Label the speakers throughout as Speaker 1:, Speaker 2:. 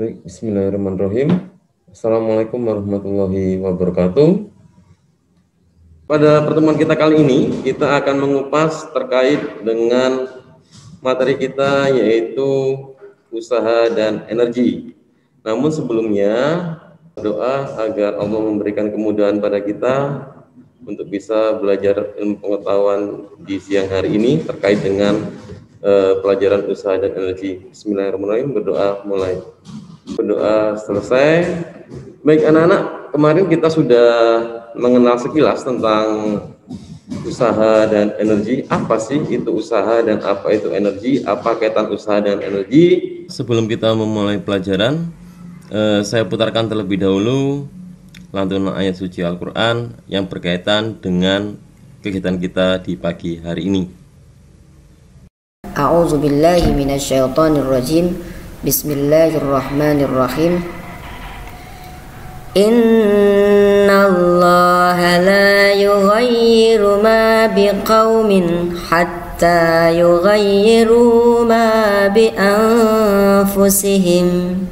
Speaker 1: Baik, bismillahirrahmanirrahim. Assalamualaikum warahmatullahi wabarakatuh. Pada pertemuan kita kali ini, kita akan mengupas terkait dengan materi kita, yaitu usaha dan energi. Namun sebelumnya, doa agar Allah memberikan kemudahan pada kita untuk bisa belajar ilmu pengetahuan di siang hari ini terkait dengan pelajaran usaha dan energi. Bismillahirrahmanirrahim, berdoa mulai. Berdoa selesai. Baik anak-anak, kemarin kita sudah mengenal sekilas tentang usaha dan energi. Apa sih itu usaha dan apa itu energi? Apa kaitan usaha dan energi? Sebelum kita memulai pelajaran, saya putarkan terlebih dahulu lantunan ayat suci Al-Quran yang berkaitan dengan kegiatan kita di pagi hari ini.
Speaker 2: A'udzu billahi minasyaitonir rajim. Bismillahirrahmanirrahim. Innallaha la yughayyiru ma biqaumin hatta yughayyiru ma bi anfusihim.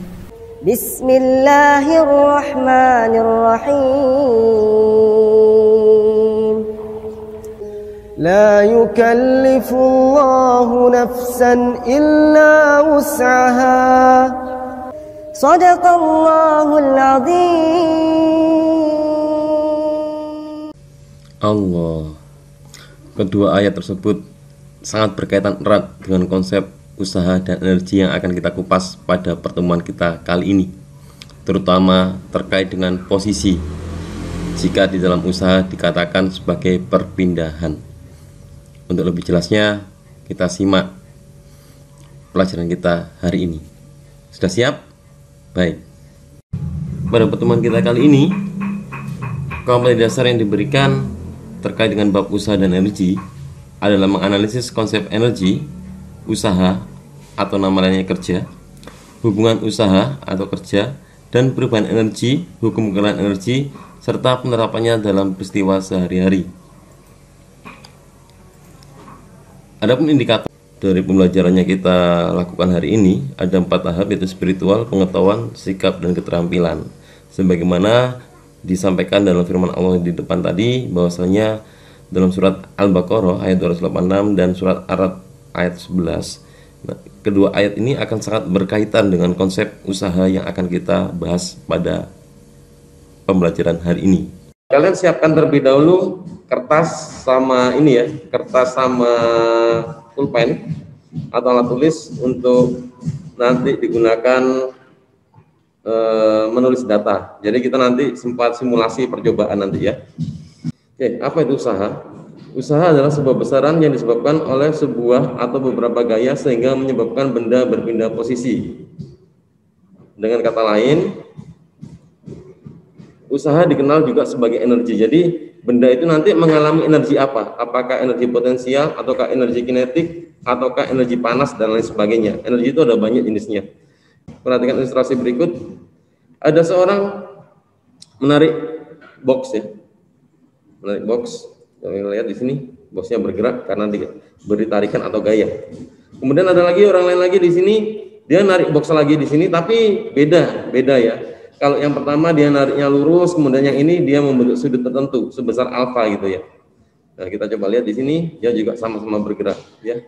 Speaker 2: Bismillahirrahmanirrahim. La yukallifullahu nafsan illa wus'aha. Shadaqallahul azim.
Speaker 1: Allah. Kedua ayat tersebut sangat berkaitan erat dengan konsep usaha dan energi yang akan kita kupas pada pertemuan kita kali ini, terutama terkait dengan posisi jika di dalam usaha dikatakan sebagai perpindahan. Untuk lebih jelasnya, kita simak pelajaran kita hari ini. Sudah siap? Baik. Pada pertemuan kita kali ini, kompetensi dasar yang diberikan terkait dengan bab usaha dan energi adalah menganalisis konsep energi, usaha atau nama lainnya kerja, hubungan usaha atau kerja, dan perubahan energi, hukum kekayaan energi, serta penerapannya dalam peristiwa sehari-hari. Adapun indikator dari pembelajarannya kita lakukan hari ini ada 4 tahap, yaitu spiritual, pengetahuan, sikap, dan keterampilan. Sebagaimana disampaikan dalam firman Allah di depan tadi, bahwasanya dalam surat Al-Baqarah ayat 286 dan surat Ar-Ra'd ayat 11. Nah, kedua ayat ini akan sangat berkaitan dengan konsep usaha yang akan kita bahas pada pembelajaran hari ini. Kalian siapkan terlebih dahulu kertas sama ini ya, kertas sama pulpen atau alat tulis untuk nanti digunakan menulis data. Jadi kita nanti sempat simulasi percobaan nanti ya. Oke, apa itu usaha? Usaha adalah sebuah besaran yang disebabkan oleh sebuah atau beberapa gaya sehingga menyebabkan benda berpindah posisi. Dengan kata lain, usaha dikenal juga sebagai energi. Jadi benda itu nanti mengalami energi apa? Apakah energi potensial, ataukah energi kinetik, ataukah energi panas, dan lain sebagainya. Energi itu ada banyak jenisnya. Perhatikan ilustrasi berikut. Ada seorang menarik box ya. Menarik box. Kalian lihat di sini, boxnya bergerak karena diberi tarikan atau gaya. Kemudian ada lagi orang lain lagi di sini, dia narik box lagi di sini, tapi beda ya. Kalau yang pertama dia nariknya lurus, kemudian yang ini dia membentuk sudut tertentu sebesar alfa gitu ya. Nah, kita coba lihat di sini, dia juga sama-sama bergerak ya.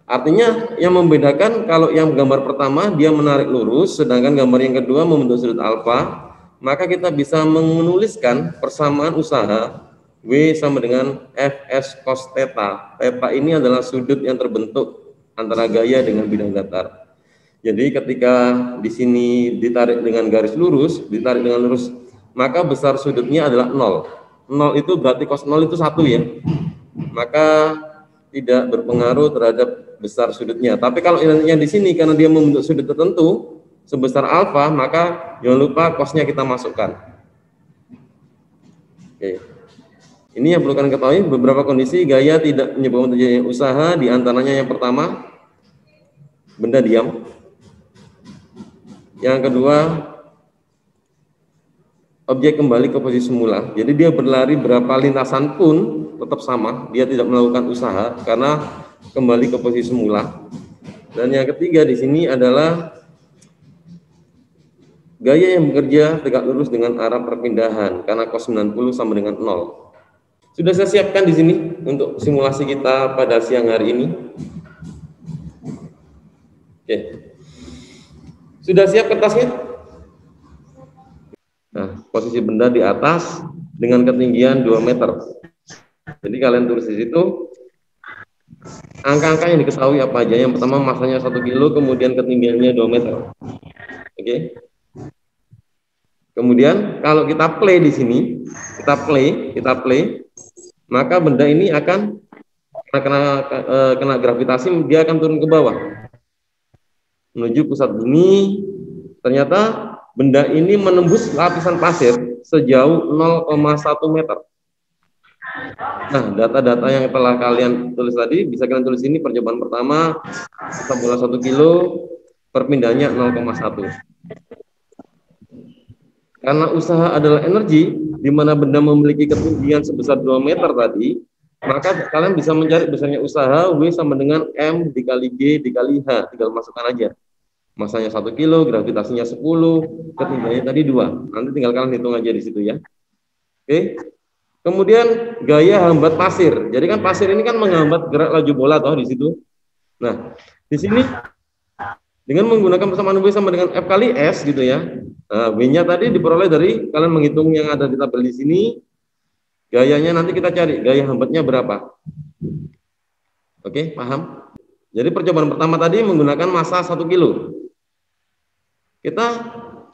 Speaker 1: Artinya yang membedakan, kalau yang gambar pertama dia menarik lurus, sedangkan gambar yang kedua membentuk sudut alfa, maka kita bisa menuliskan persamaan usaha W sama dengan Fs cos theta. Theta ini adalah sudut yang terbentuk antara gaya dengan bidang datar. Jadi ketika di sini ditarik dengan garis lurus, ditarik dengan lurus, maka besar sudutnya adalah 0. 0 itu berarti cos 0 itu 1 ya. Maka tidak berpengaruh terhadap besar sudutnya. Tapi kalau yang di sini karena dia membentuk sudut tertentu sebesar alfa, maka jangan lupa cosnya kita masukkan. Oke. Ini yang perlu kalian ketahui, beberapa kondisi gaya tidak menyebabkan terjadinya usaha, diantaranya yang pertama, benda diam. Yang kedua, objek kembali ke posisi semula. Jadi dia berlari berapa lintasan pun tetap sama, dia tidak melakukan usaha karena kembali ke posisi semula. Dan yang ketiga di sini adalah Gaya yang bekerja tegak lurus dengan arah perpindahan karena cos 90 sama dengan 0. Sudah saya siapkan di sini untuk simulasi kita pada siang hari ini. Oke. Sudah siap kertasnya? Nah, posisi benda di atas dengan ketinggian 2 meter. Jadi kalian tulis di situ angka-angka yang diketahui apa aja. Yang pertama masanya 1 kilo, kemudian ketinggiannya 2 meter. Oke. Kemudian kalau kita play di sini, kita play, maka benda ini akan kena gravitasi, dia akan turun ke bawah menuju pusat bumi. Ternyata benda ini menembus lapisan pasir sejauh 0,1 meter. Nah, data-data yang telah kalian tulis tadi bisa kalian tulis ini. Percobaan pertama, kita bola 1 kilo, perpindahannya 0,1. Karena usaha adalah energi, di mana benda memiliki ketinggian sebesar 2 meter tadi, maka kalian bisa mencari besarnya usaha W sama dengan M dikali G dikali H. Tinggal masukkan aja. Masanya 1 kilo, gravitasinya 10, ketinggiannya tadi 2. Nanti tinggal kalian hitung aja di situ ya. Oke. Kemudian gaya hambat pasir. Jadi kan pasir ini kan menghambat gerak laju bola toh di situ. Nah, di sini dengan menggunakan persamaan W sama dengan F kali S gitu ya. Nah, W-nya tadi diperoleh dari kalian menghitung yang ada di tabel di sini. Gayanya nanti kita cari, gaya hambatnya berapa. Oke, paham? Jadi percobaan pertama tadi menggunakan massa 1 kilo. Kita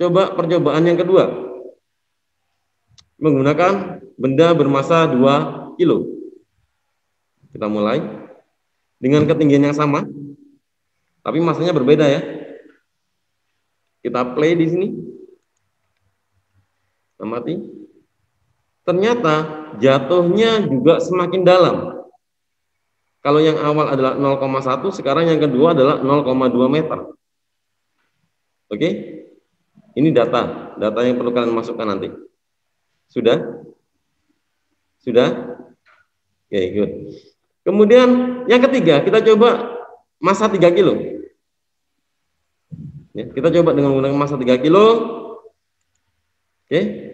Speaker 1: coba percobaan yang kedua. Menggunakan benda bermassa 2 kilo. Kita mulai dengan ketinggian yang sama, tapi massanya berbeda ya. Kita play di sini. Amati. Ternyata jatuhnya juga semakin dalam. Kalau yang awal adalah 0,1, sekarang yang kedua adalah 0,2 meter. Oke? Ini data yang perlu kalian masukkan nanti. Sudah? Sudah? Oke, good. Kemudian yang ketiga, kita coba massa 3 kilo. Ya, kita coba dengan menggunakan massa 3 kilo. Oke.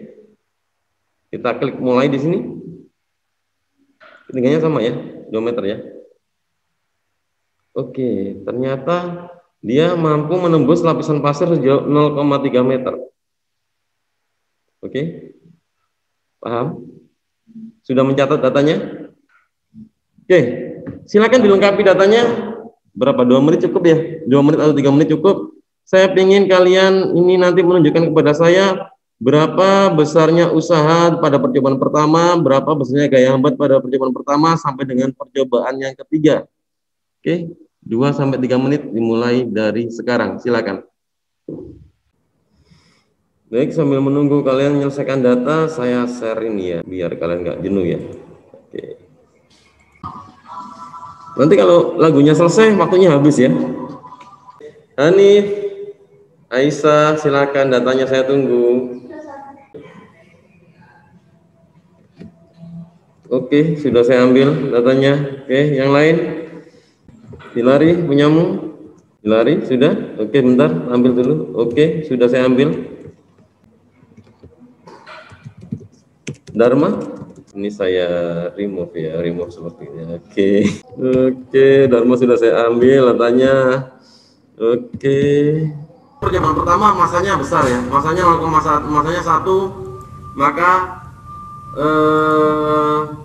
Speaker 1: Kita klik mulai di sini. Ketinggiannya sama ya, 2 meter ya. Oke, ternyata dia mampu menembus lapisan pasir sejauh 0,3 meter. Oke. Paham? Sudah mencatat datanya? Oke, silakan dilengkapi datanya. Berapa? 2 menit cukup ya? 2 menit atau 3 menit cukup? Saya ingin kalian ini nanti menunjukkan kepada saya berapa besarnya usaha pada percobaan pertama, berapa besarnya gaya hambat pada percobaan pertama sampai dengan percobaan yang ketiga. Oke, 2 sampai 3 menit dimulai dari sekarang. Silakan. Baik, sambil menunggu kalian menyelesaikan data, saya share ini ya, biar kalian nggak jenuh ya. Oke. Nanti kalau lagunya selesai, waktunya habis ya. Hanif, Aisyah, silakan datanya saya tunggu. Oke, sudah saya ambil datanya. Oke, yang lain? Hilari, punyamu? Hilari, sudah? Oke, bentar, ambil dulu. Oke, sudah saya ambil. Dharma? Ini saya remove ya, remove sepertinya. Oke. Oke, Dharma sudah saya ambil datanya. Oke. Percobaan pertama masanya besar ya, masanya 0,1, masanya 1, maka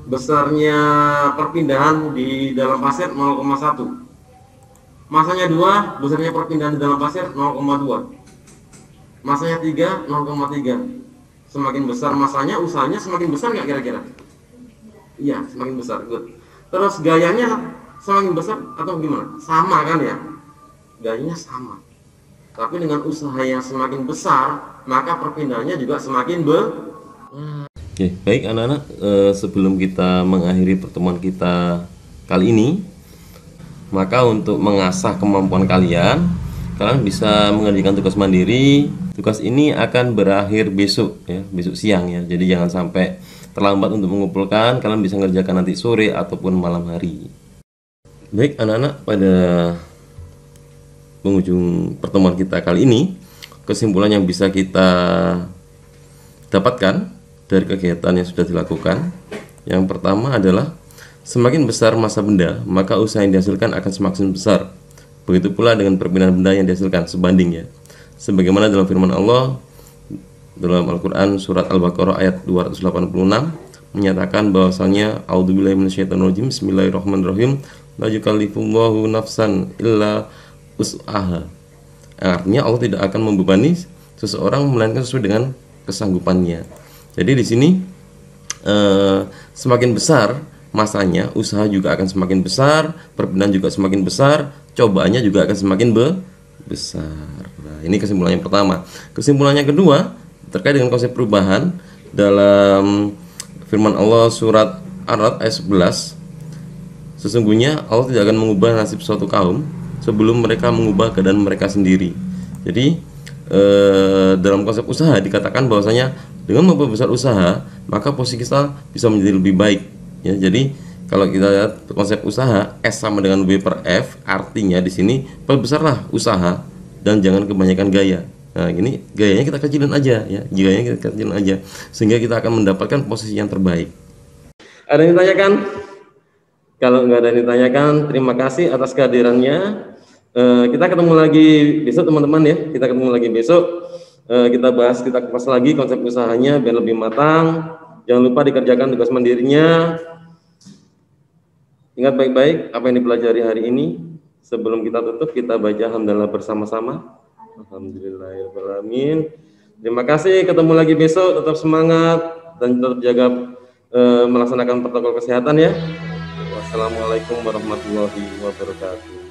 Speaker 1: besarnya perpindahan di dalam pasir 0,1. Masanya 2, besarnya perpindahan di dalam pasir 0,2. Masanya 3, 0,3. Semakin besar masanya, usahanya semakin besar nggak kira-kira? Iya, semakin besar. Good. Terus gayanya semakin besar atau gimana? Sama kan ya? Gayanya sama. Tapi dengan usaha yang semakin besar, maka perpindahannya juga semakin Oke, baik anak-anak, sebelum kita mengakhiri pertemuan kita kali ini, maka untuk mengasah kemampuan kalian bisa mengerjakan tugas mandiri. Tugas ini akan berakhir besok ya, besok siang ya. Jadi jangan sampai terlambat untuk mengumpulkan. Kalian bisa mengerjakan nanti sore ataupun malam hari. Baik anak-anak, pada penghujung pertemuan kita kali ini, kesimpulan yang bisa kita dapatkan dari kegiatan yang sudah dilakukan. Yang pertama adalah semakin besar massa benda, maka usaha yang dihasilkan akan semakin besar. Begitu pula dengan perpindahan benda yang dihasilkan, sebanding ya. Sebagaimana dalam firman Allah dalam Al-Quran surat Al-Baqarah ayat 286 menyatakan bahwasanya a'udzubillahi minasyaitonirrajim, bismillahirrahmanirrahim, la yukallifullahu nafsan illa wus'aha. Artinya Allah tidak akan membebani seseorang melainkan sesuai dengan kesanggupannya. Jadi di sini semakin besar masanya, usaha juga akan semakin besar, perpindahan juga semakin besar, cobaannya juga akan semakin besar. Nah, ini kesimpulannya pertama. Kesimpulannya kedua terkait dengan konsep perubahan dalam firman Allah surat Ar-Ra'd ayat 11. Sesungguhnya Allah tidak akan mengubah nasib suatu kaum sebelum mereka mengubah keadaan mereka sendiri. Jadi dalam konsep usaha dikatakan bahwasanya dengan memperbesar usaha maka posisi kita bisa menjadi lebih baik ya. Jadi kalau kita lihat konsep usaha S sama dengan W per F, artinya di sini perbesarlah usaha dan jangan kebanyakan gaya. Nah, ini gayanya kita kecilin aja ya, gayanya kita kecilin aja sehingga kita akan mendapatkan posisi yang terbaik. Ada yang ditanyakan? Kalau nggak ada yang ditanyakan, terima kasih atas kehadirannya. Kita ketemu lagi besok teman-teman ya. Kita ketemu lagi besok. Kita bahas, kita kupas lagi konsep usahanya biar lebih matang. Jangan lupa dikerjakan tugas mandirinya. Ingat baik-baik apa yang dipelajari hari ini. Sebelum kita tutup, kita baca alhamdulillah bersama-sama. Alhamdulillahirrahmanirrahim. Terima kasih, ketemu lagi besok. Tetap semangat dan tetap jaga melaksanakan protokol kesehatan ya. Wassalamualaikum warahmatullahi wabarakatuh.